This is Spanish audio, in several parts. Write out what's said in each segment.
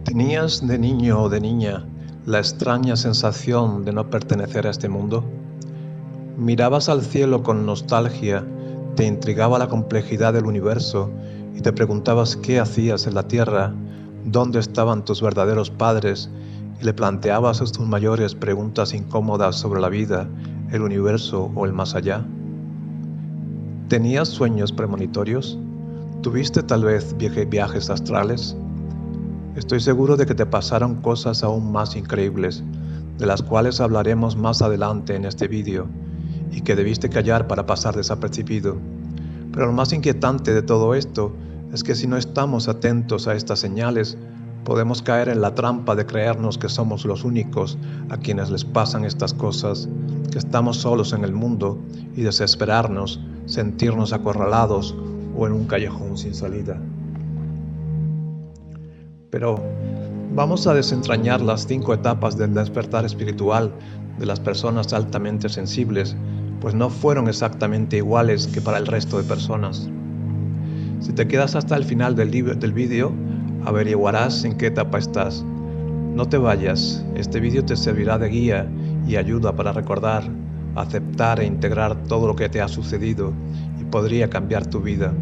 ¿Tenías de niño o de niña la extraña sensación de no pertenecer a este mundo? Mirabas al cielo con nostalgia, te intrigaba la complejidad del universo y te preguntabas qué hacías en la tierra, dónde estaban tus verdaderos padres y le planteabas tus mayores preguntas incómodas sobre la vida, el universo o el más allá. ¿Tenías sueños premonitorios? ¿Tuviste tal vez viajes astrales? Estoy seguro de que te pasaron cosas aún más increíbles, de las cuales hablaremos más adelante en este vídeo, y que debiste callar para pasar desapercibido. Pero lo más inquietante de todo esto es que si no estamos atentos a estas señales, podemos caer en la trampa de creernos que somos los únicos a quienes les pasan estas cosas, que estamos solos en el mundo y desesperarnos, sentirnos acorralados o en un callejón sin salida. Pero vamos a desentrañar las 5 etapas del despertar espiritual de las personas altamente sensibles, pues no fueron exactamente iguales que para el resto de personas. Si te quedas hasta el final del vídeo, averiguarás en qué etapa estás. No te vayas, este vídeo te servirá de guía y ayuda para recordar, aceptar e integrar todo lo que te ha sucedido y podría cambiar tu vida.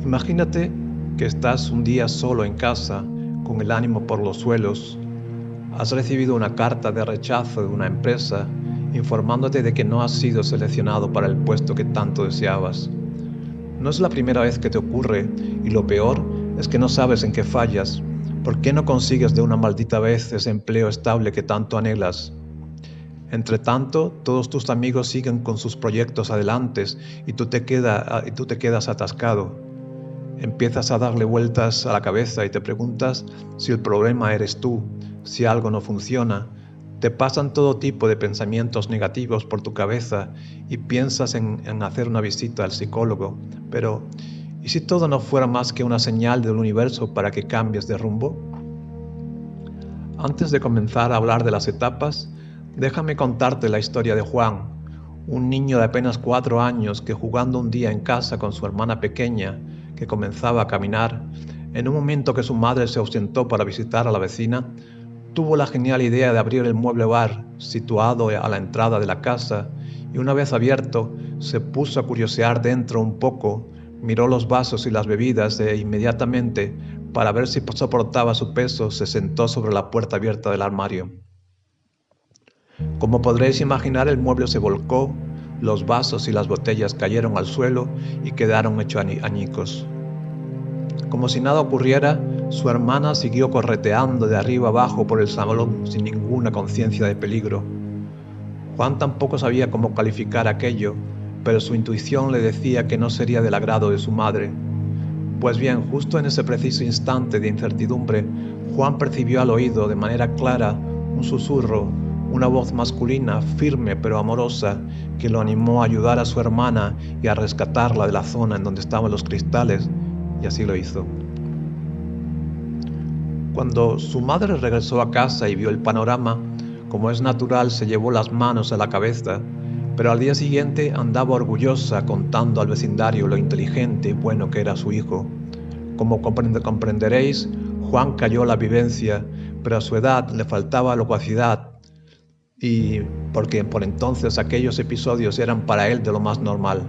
Imagínate que estás un día solo en casa, con el ánimo por los suelos. Has recibido una carta de rechazo de una empresa informándote de que no has sido seleccionado para el puesto que tanto deseabas. No es la primera vez que te ocurre y lo peor es que no sabes en qué fallas. ¿Por qué no consigues de una maldita vez ese empleo estable que tanto anhelas? Entre tanto, todos tus amigos siguen con sus proyectos adelante y tú te quedas atascado. Empiezas a darle vueltas a la cabeza y te preguntas si el problema eres tú, si algo no funciona. Te pasan todo tipo de pensamientos negativos por tu cabeza y piensas en hacer una visita al psicólogo. Pero, ¿y si todo no fuera más que una señal del universo para que cambies de rumbo? Antes de comenzar a hablar de las etapas, déjame contarte la historia de Juan, un niño de apenas 4 años que jugando un día en casa con su hermana pequeña, que comenzaba a caminar, en un momento que su madre se ausentó para visitar a la vecina, tuvo la genial idea de abrir el mueble bar situado a la entrada de la casa y una vez abierto se puso a curiosear dentro un poco, miró los vasos y las bebidas e inmediatamente, para ver si soportaba su peso, se sentó sobre la puerta abierta del armario. Como podréis imaginar, el mueble se volcó, los vasos y las botellas cayeron al suelo y quedaron hechos añicos. Como si nada ocurriera, su hermana siguió correteando de arriba abajo por el salón sin ninguna conciencia de peligro. Juan tampoco sabía cómo calificar aquello, pero su intuición le decía que no sería del agrado de su madre. Pues bien, justo en ese preciso instante de incertidumbre, Juan percibió al oído de manera clara un susurro, una voz masculina, firme pero amorosa, que lo animó a ayudar a su hermana y a rescatarla de la zona en donde estaban los cristales, y así lo hizo. Cuando su madre regresó a casa y vio el panorama, como es natural, se llevó las manos a la cabeza, pero al día siguiente andaba orgullosa contando al vecindario lo inteligente y bueno que era su hijo. Como comprenderéis, Juan cayó la vivencia, pero a su edad le faltaba locuacidad, y porque por entonces aquellos episodios eran para él de lo más normal.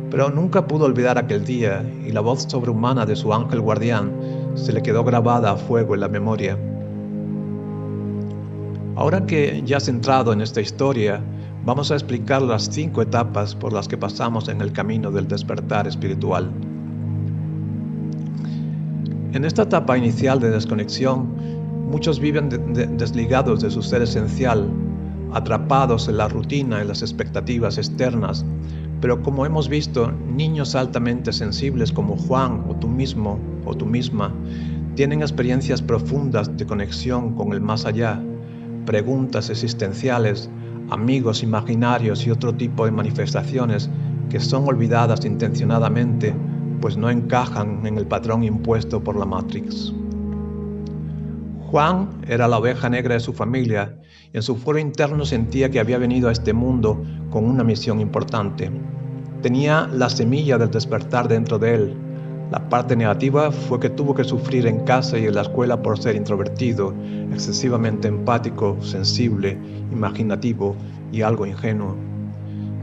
Pero nunca pudo olvidar aquel día, y la voz sobrehumana de su ángel guardián se le quedó grabada a fuego en la memoria. Ahora que ya has entrado en esta historia, vamos a explicar las 5 etapas por las que pasamos en el camino del despertar espiritual. En esta etapa inicial de desconexión, muchos viven desligados de su ser esencial, atrapados en la rutina y las expectativas externas, pero como hemos visto, niños altamente sensibles como Juan o tú mismo o tú misma tienen experiencias profundas de conexión con el más allá, preguntas existenciales, amigos imaginarios y otro tipo de manifestaciones que son olvidadas intencionadamente, pues no encajan en el patrón impuesto por la Matrix. Juan era la oveja negra de su familia y en su fuero interno sentía que había venido a este mundo con una misión importante. Tenía la semilla del despertar dentro de él, La parte negativa fue que tuvo que sufrir en casa y en la escuela por ser introvertido, excesivamente empático, sensible, imaginativo y algo ingenuo.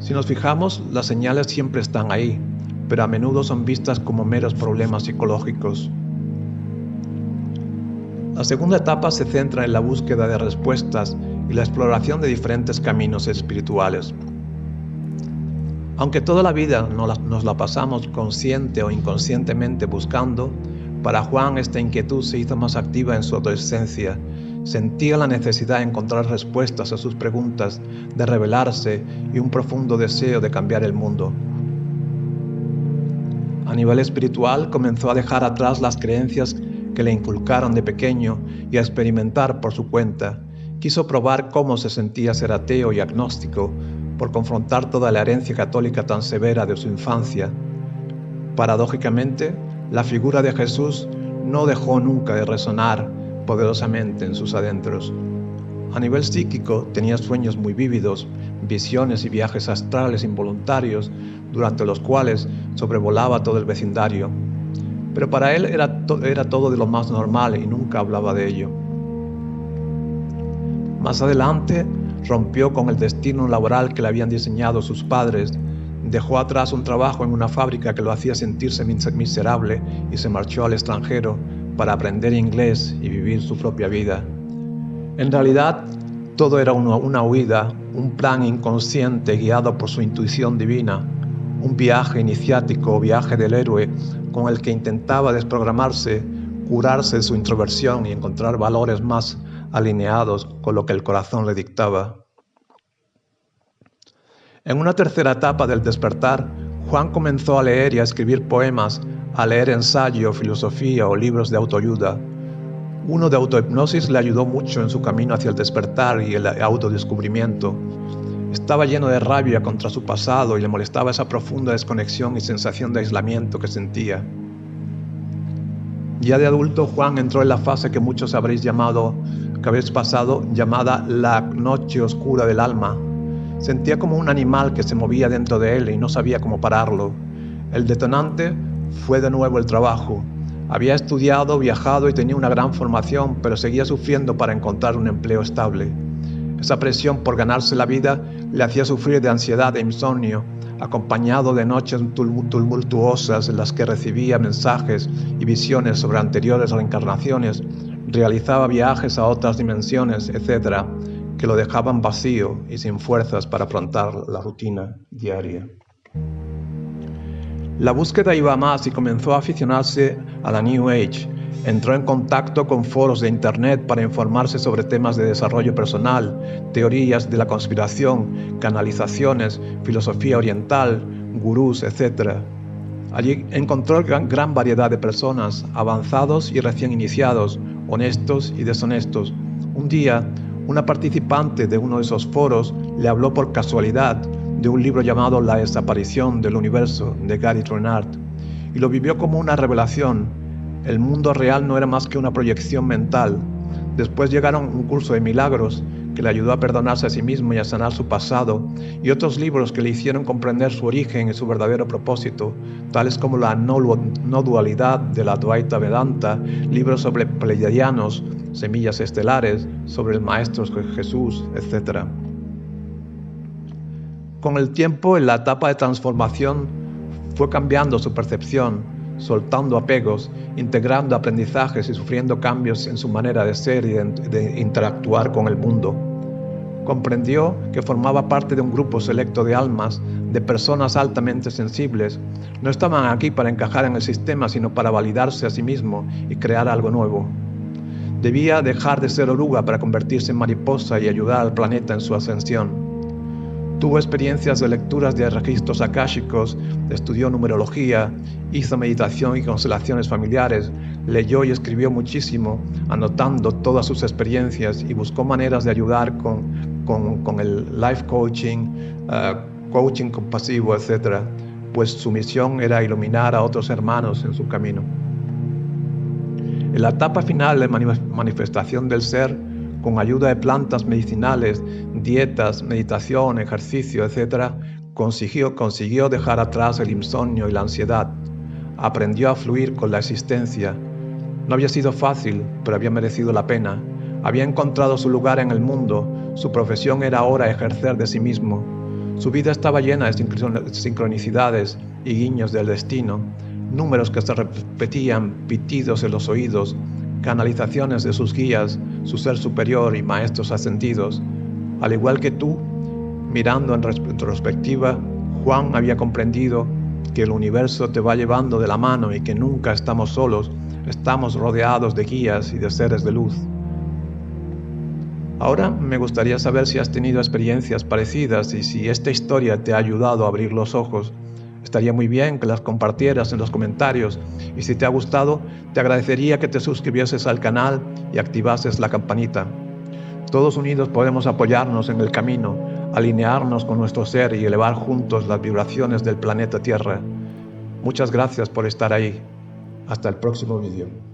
Si nos fijamos, las señales siempre están ahí, pero a menudo son vistas como meros problemas psicológicos. La segunda etapa se centra en la búsqueda de respuestas y la exploración de diferentes caminos espirituales. Aunque toda la vida nos la pasamos consciente o inconscientemente buscando, para Juan esta inquietud se hizo más activa en su adolescencia. Sentía la necesidad de encontrar respuestas a sus preguntas, de revelarse y un profundo deseo de cambiar el mundo. A nivel espiritual, comenzó a dejar atrás las creencias que le inculcaron de pequeño y a experimentar por su cuenta. Quiso probar cómo se sentía ser ateo y agnóstico, por confrontar toda la herencia católica tan severa de su infancia. Paradójicamente, la figura de Jesús no dejó nunca de resonar poderosamente en sus adentros. A nivel psíquico, tenía sueños muy vívidos, visiones y viajes astrales involuntarios, durante los cuales sobrevolaba todo el vecindario. Pero para él era todo de lo más normal y nunca hablaba de ello. Más adelante, rompió con el destino laboral que le habían diseñado sus padres, dejó atrás un trabajo en una fábrica que lo hacía sentirse miserable y se marchó al extranjero para aprender inglés y vivir su propia vida. En realidad, todo era una huida, un plan inconsciente guiado por su intuición divina, un viaje iniciático o viaje del héroe con el que intentaba desprogramarse, curarse de su introversión y encontrar valores más alineados con lo que el corazón le dictaba. En una tercera etapa del despertar, Juan comenzó a leer y a escribir poemas, a leer ensayo, filosofía o libros de autoayuda. Uno de autohipnosis le ayudó mucho en su camino hacia el despertar y el autodescubrimiento. Estaba lleno de rabia contra su pasado y le molestaba esa profunda desconexión y sensación de aislamiento que sentía. Ya de adulto, Juan entró en la fase que muchos habréis pasado, llamada la noche oscura del alma. Sentía como un animal que se movía dentro de él y no sabía cómo pararlo. El detonante fue de nuevo el trabajo. Había estudiado, viajado y tenía una gran formación, pero seguía sufriendo para encontrar un empleo estable. Esa presión por ganarse la vida le hacía sufrir de ansiedad e insomnio, acompañado de noches tumultuosas en las que recibía mensajes y visiones sobre anteriores reencarnaciones, realizaba viajes a otras dimensiones, etc., que lo dejaban vacío y sin fuerzas para afrontar la rutina diaria. La búsqueda iba a más y comenzó a aficionarse a la New Age. Entró en contacto con foros de internet para informarse sobre temas de desarrollo personal, teorías de la conspiración, canalizaciones, filosofía oriental, gurús, etc. Allí encontró gran variedad de personas, avanzados y recién iniciados, honestos y deshonestos. Un día, una participante de uno de esos foros le habló por casualidad de un libro llamado La desaparición del universo, de Gary Renard, y lo vivió como una revelación. El mundo real no era más que una proyección mental. Después llegaron un curso de milagros que le ayudó a perdonarse a sí mismo y a sanar su pasado, y otros libros que le hicieron comprender su origen y su verdadero propósito, tales como la no dualidad de la Advaita Vedanta, libros sobre pleiadianos, semillas estelares, sobre el Maestro Jesús, etc. Con el tiempo, en la etapa de transformación, fue cambiando su percepción, soltando apegos, integrando aprendizajes y sufriendo cambios en su manera de ser y de interactuar con el mundo. Comprendió que formaba parte de un grupo selecto de almas, de personas altamente sensibles. No estaban aquí para encajar en el sistema, sino para validarse a sí mismo y crear algo nuevo. Debía dejar de ser oruga para convertirse en mariposa y ayudar al planeta en su ascensión. Tuvo experiencias de lecturas de registros akáshicos, estudió numerología, hizo meditación y constelaciones familiares, leyó y escribió muchísimo, anotando todas sus experiencias y buscó maneras de ayudar con el life coaching, coaching compasivo, etc., pues su misión era iluminar a otros hermanos en su camino. En la etapa final de manifestación del ser, con ayuda de plantas medicinales, dietas, meditación, ejercicio, etc., consiguió dejar atrás el insomnio y la ansiedad. aprendió a fluir con la existencia. No había sido fácil, pero había merecido la pena. Había encontrado su lugar en el mundo, su profesión era ahora ejercer de sí mismo. Su vida estaba llena de sincronicidades y guiños del destino, números que se repetían, pitidos en los oídos, canalizaciones de sus guías, su ser superior y maestros ascendidos. Al igual que tú, mirando en retrospectiva, Juan había comprendido que el universo te va llevando de la mano y que nunca estamos solos, estamos rodeados de guías y de seres de luz. Ahora me gustaría saber si has tenido experiencias parecidas y si esta historia te ha ayudado a abrir los ojos. Estaría muy bien que las compartieras en los comentarios y si te ha gustado, te agradecería que te suscribieses al canal y activases la campanita. Todos unidos podemos apoyarnos en el camino, alinearnos con nuestro ser y elevar juntos las vibraciones del planeta Tierra. Muchas gracias por estar ahí. Hasta el próximo vídeo.